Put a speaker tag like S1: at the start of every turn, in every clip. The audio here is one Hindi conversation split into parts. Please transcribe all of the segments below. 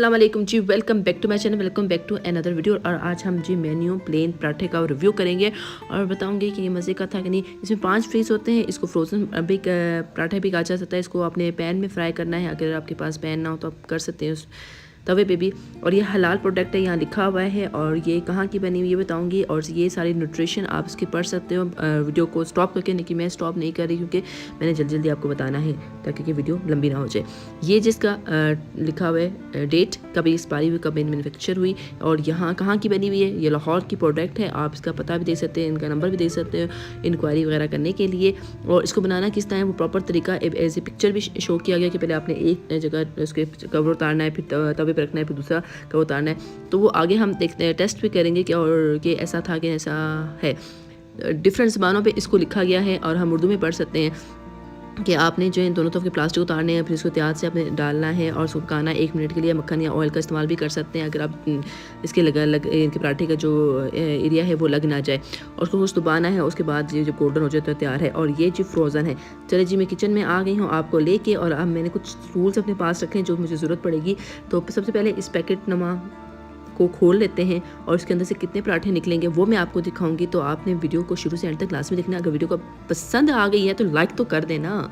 S1: अस्सलाम वालेकुम जी, welcome back to my channel, welcome back to another video. और आज हम जी मेन्यू प्लेन पराठे का रिव्यू करेंगे और बताऊंगे कि ये मज़े का था कि नहीं। इसमें 5 पीस होते हैं। इसको फ्रोज़न भी पराठे भी कहा जा सकता है। इसको अपने पैन में फ्राई करना है। अगर आपके पास पैन ना हो तो आप कर सकते हैं उस तवे पे भी। और ये हलाल प्रोडक्ट है, यहाँ लिखा हुआ है। और ये कहाँ की बनी हुई ये बताऊंगी। और ये सारी न्यूट्रिशन आप इसके पढ़ सकते हो वीडियो को स्टॉप करके। नहीं कि मैं स्टॉप नहीं कर रही क्योंकि मैंने जल्दी जल्दी आपको बताना है ताकि कि वीडियो लंबी ना हो जाए। ये जिसका लिखा हुआ है डेट, कभी एक्सपायरी हुई, कभी मैन्युफैक्चर हुई और यहाँ कहाँ की बनी हुई है। ये लाहौर की प्रोडक्ट है। आप इसका पता भी दे सकते हैं, इनका नंबर भी दे सकते हैं इंक्वायरी वगैरह करने के लिए। और इसको बनाना किस तरह है वो प्रॉपर तरीका एज ए पिक्चर भी शो किया गया कि पहले आपने एक जगह उसके कवर उतारना है, फिर तवे पर रखना है, फिर दूसरा कवर उतारना है। तो वो आगे हम देखते हैं, टेस्ट भी करेंगे कि और कि ऐसा था कि ऐसा है। डिफरेंट ज़बानों पे इसको लिखा गया है और हम उर्दू में पढ़ सकते हैं कि आपने जो है दोनों तरफ के प्लास्टिक उतारने हैं, फिर इसको त्याज से आपने डालना है और सुखाना 1 मिनट के लिए। मक्खन या ऑयल का इस्तेमाल भी कर सकते हैं अगर आप इसके इनके पराठे का जो एरिया है वो लग ना जाए। और उसको कुछ दबाना है, उसके बाद ये जो गोल्डन हो जाए तो तैयार है। और ये जो फ्रोज़न है। चले जी, मैं किचन में आ गई हूँ आपको लेके। और अब मैंने कुछ टूल्स अपने पास रखे हैं जो मुझे ज़रूरत पड़ेगी। तो सबसे पहले इस पैकेट नमा को खोल लेते हैं और उसके अंदर से कितने पराठे निकलेंगे वो मैं आपको दिखाऊंगी। तो आपने वीडियो को शुरू से एंड तक क्लास में देखना। अगर वीडियो को पसंद आ गई है तो लाइक तो कर देना।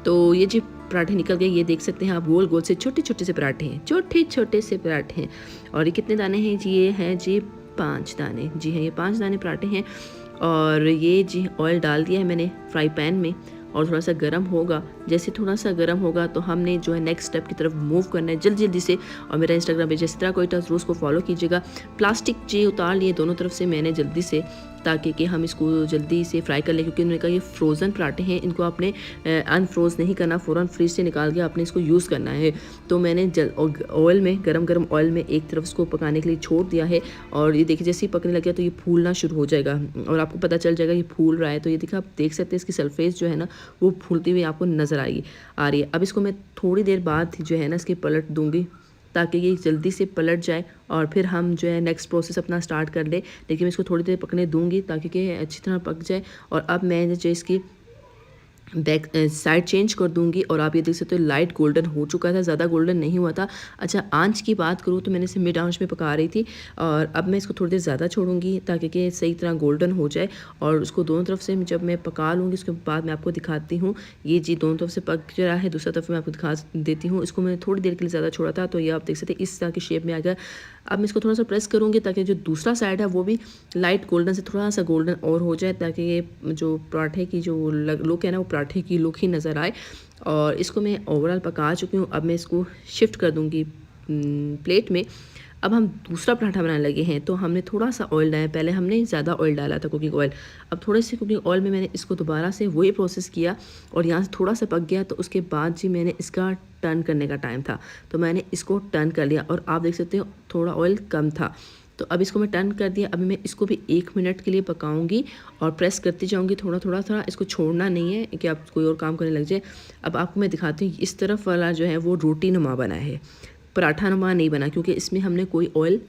S1: तो ये जी पराठे निकल गए, ये देख सकते हैं आप। गोल गोल से छोटे छोटे से पराठे हैं, छोटे छोटे से पराठे हैं। और ये कितने दाने हैं जी? ये हैं जी 5 दाने। जी हैं, ये 5 दाने पराठे हैं। और ये जी ऑयल डाल दिया है मैंने फ्राई पैन में और थोड़ा सा गर्म होगा। जैसे थोड़ा सा गर्म होगा तो हमने जो है नेक्स्ट स्टेप की तरफ मूव करना है जल्दी जल्दी से। और मेरा इंस्टाग्राम पे जिस तरह कोई टच रोज़ को फॉलो कीजिएगा। प्लास्टिक जी उतार लिए दोनों तरफ से मैंने जल्दी से, ताकि कि हम इसको जल्दी से फ्राई कर लें। क्योंकि उन्होंने कहा ये फ्रोज़न पराठे हैं, इनको आपने अनफ्रोज़ नहीं करना, फ़ौरन फ्रिज से निकाल के आपने इसको यूज़ करना है। तो मैंने ऑयल में गरम ऑयल में एक तरफ इसको पकाने के लिए छोड़ दिया है। और ये देखिए जैसे ही पकने लग गया तो ये फूलना शुरू हो जाएगा और आपको पता चल जाएगा ये फूल रहा है। तो ये देखिए, आप देख सकते हैं इसकी सरफेस जो है ना वो फूलती हुई आपको नज़र आ रही है। अब इसको मैं थोड़ी देर बाद जो है ना इसकी पलट दूंगी ताकि ये जल्दी से पलट जाए और फिर हम जो है नेक्स्ट प्रोसेस अपना स्टार्ट कर ले। लेकिन मैं इसको थोड़ी देर पकने दूंगी ताकि कि अच्छी तरह पक जाए। और अब मैं जो इसकी बैक साइड चेंज कर दूंगी। और आप ये देख सकते हो लाइट गोल्डन हो चुका था, ज़्यादा गोल्डन नहीं हुआ था। अच्छा, आंच की बात करूँ तो मैंने इसे मिड आंच में पका रही थी। और अब मैं इसको थोड़ी देर ज़्यादा छोड़ूंगी ताकि कि सही तरह गोल्डन हो जाए। और उसको दोनों तरफ से जब मैं पका लूँगी उसके बाद मैं आपको दिखाती हूँ। ये जी दोनों तरफ से पक रहा है, दूसरा तरफ मैं आपको दिखा देती हूँ। इसको मैंने थोड़ी देर के लिए ज़्यादा छोड़ा था। तो ये आप देख सकते हैं इस तरह की शेप में आ गया। अब मैं इसको थोड़ा सा प्रेस करूँगी ताकि जो दूसरा साइड है वो भी लाइट गोल्डन से थोड़ा सा गोल्डन और हो जाए, ताकि ये जो पराठे की जो लुक है ना वो पराठे की लुक ही नज़र आए। और इसको मैं ओवरऑल पका चुकी हूँ। अब मैं इसको शिफ्ट कर दूँगी प्लेट में। अब हम दूसरा पराठा बनाने लगे हैं। तो हमने थोड़ा सा ऑयल डाला, पहले हमने ज़्यादा ऑयल डाला था कुकिंग ऑयल। अब थोड़े से कुकिंग ऑयल में मैंने इसको दोबारा से वही प्रोसेस किया और यहाँ से थोड़ा सा पक गया। तो उसके बाद जी मैंने इसका टर्न करने का टाइम था तो मैंने इसको टर्न कर लिया। और आप देख सकते हो थोड़ा ऑयल कम था। तो अब इसको मैं टर्न कर दिया। अभी मैं इसको भी 1 मिनट के लिए पकाऊंगी और प्रेस करती जाऊंगी थोड़ा थोड़ा। इसको छोड़ना नहीं है कि आप कोई और काम करने लग जाए। अब आपको मैं दिखाती हूँ, इस तरफ वाला जो है वो रोटी नुमा बना है, पराठा नुमा नहीं बना, क्योंकि इसमें हमने कोई ऑयल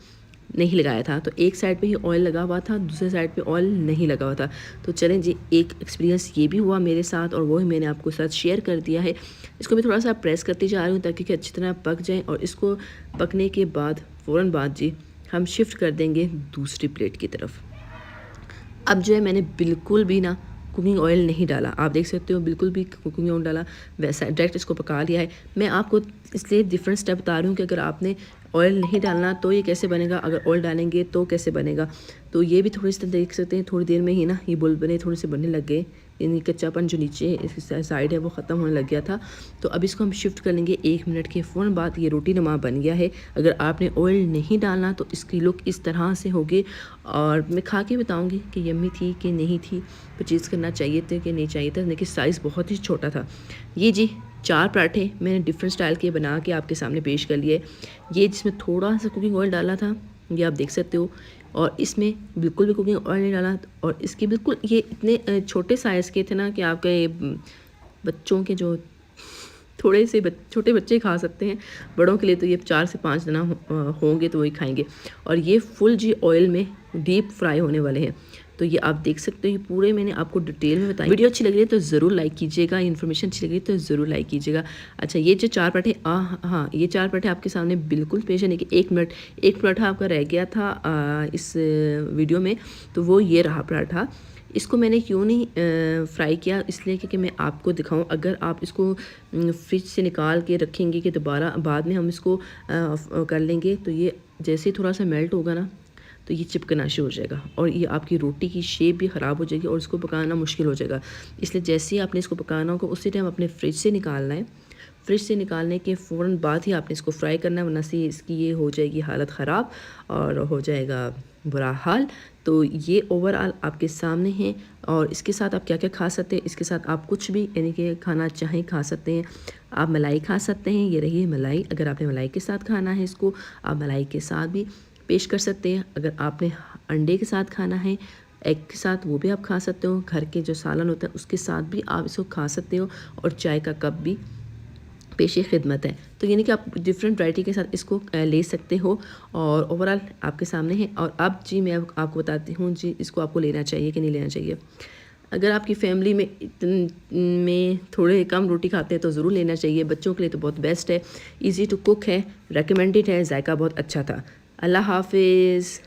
S1: नहीं लगाया था। तो एक साइड पे ही ऑयल लगा हुआ था, दूसरे साइड पे ऑयल नहीं लगा हुआ था। तो चलें जी, एक एक्सपीरियंस ये भी हुआ मेरे साथ और वो ही मैंने आपको साथ शेयर कर दिया है। इसको मैं थोड़ा सा प्रेस करती जा रही हूँ ताकि कि अच्छी तरह पक जाए। और इसको पकने के बाद फ़ौरन बाद जी हम शिफ्ट कर देंगे दूसरी प्लेट की तरफ। अब जो है मैंने बिल्कुल भी ना कुकिंग ऑयल नहीं डाला, आप देख सकते हो बिल्कुल भी कुकिंग ऑयल डाला, वैसा डायरेक्ट इसको पका लिया है। मैं आपको इसलिए डिफरेंट स्टेप बता रही हूँ कि अगर आपने ऑयल नहीं डालना तो ये कैसे बनेगा, अगर ऑयल डालेंगे तो कैसे बनेगा। तो ये भी थोड़ी सी देख सकते हैं, थोड़ी देर में ही ना ये बुलबुले थोड़े से बनने लग गए। यानी कच्चापन जो नीचे इसकी साइड है वो ख़त्म होने लग गया था। तो अब इसको हम शिफ्ट कर लेंगे 1 मिनट के फ़ौरन बाद। ये रोटी नुमा बन गया है। अगर आपने ऑयल नहीं डालना तो इसकी लुक इस तरह से होगी। और मैं खा के बताऊँगी कि यम्मी थी कि नहीं थी, परचेज़ करना चाहिए थे कि नहीं चाहिए था। लेकिन साइज़ बहुत ही छोटा था। ये जी 4 पराठे मैंने डिफरेंट स्टाइल के बना के आपके सामने पेश कर लिए। ये जिसमें थोड़ा सा कुकिंग ऑयल डाला था, ये आप देख सकते हो। और इसमें बिल्कुल भी कुकिंग ऑयल नहीं डाला। और इसके बिल्कुल ये इतने छोटे साइज़ के थे ना कि आपके बच्चों के जो थोड़े से छोटे बच्चे खा सकते हैं। बड़ों के लिए तो ये 4 से 5 होंगे तो वही खाएंगे। और ये फुल जी ऑयल में डीप फ्राई होने वाले हैं। तो ये आप देख सकते हो, ये पूरे मैंने आपको डिटेल में बताया। वीडियो अच्छी लग रही है तो ज़रूर लाइक कीजिएगा, इन्फॉर्मेशन अच्छी लग रही है तो ज़रूर लाइक कीजिएगा। अच्छा, ये जो 4 पराठे हाँ, ये 4 पराठे आपके सामने बिल्कुल पेश है कि 1 पराठा आपका रह गया था इस वीडियो में, तो वो ये रहा पराठा। इसको मैंने क्यों नहीं फ्राई किया, इसलिए कि मैं आपको दिखाऊं। अगर आप इसको फ्रिज से निकाल के रखेंगे कि दोबारा बाद में हम इसको कर लेंगे, तो ये जैसे ही थोड़ा सा मेल्ट होगा ना, तो ये चिपकना शुरू हो जाएगा और ये आपकी रोटी की शेप भी ख़राब हो जाएगी और इसको पकाना मुश्किल हो जाएगा। इसलिए जैसे ही आपने इसको पकाना होगा उसी टाइम अपने फ्रिज से निकालना है। फ्रिज से निकालने के फ़ौरन बाद ही आपने इसको फ्राई करना है, वरना से इसकी ये हो जाएगी हालत ख़राब और हो जाएगा बुरा हाल। तो ये ओवरऑल आपके सामने है। और इसके साथ आप क्या क्या खा सकते हैं, इसके साथ आप कुछ भी यानी कि खाना चाहें खा सकते हैं। आप मलाई खा सकते हैं, ये रही है मलाई। अगर आपने मलाई के साथ खाना है इसको, आप मलाई के साथ भी पेश कर सकते हैं। अगर आपने अंडे के साथ खाना है, एग के साथ, वो भी आप खा सकते हो। घर के जो सालन होता है उसके साथ भी आप इसको खा सकते हो। और चाय का कप भी पेशे खिदमत है। तो यानी कि आप डिफरेंट वैरायटी के साथ इसको ले सकते हो और ओवरऑल आपके सामने है। और अब जी मैं आपको बताती हूँ जी इसको आपको लेना चाहिए कि नहीं लेना चाहिए। अगर आपकी फैमिली में थोड़े कम रोटी खाते हैं तो ज़रूर लेना चाहिए। बच्चों के लिए तो बहुत बेस्ट है, इजी टू कुक है, रेकमेंडेड है, जायका बहुत अच्छा था। अल्लाह हाफिज़।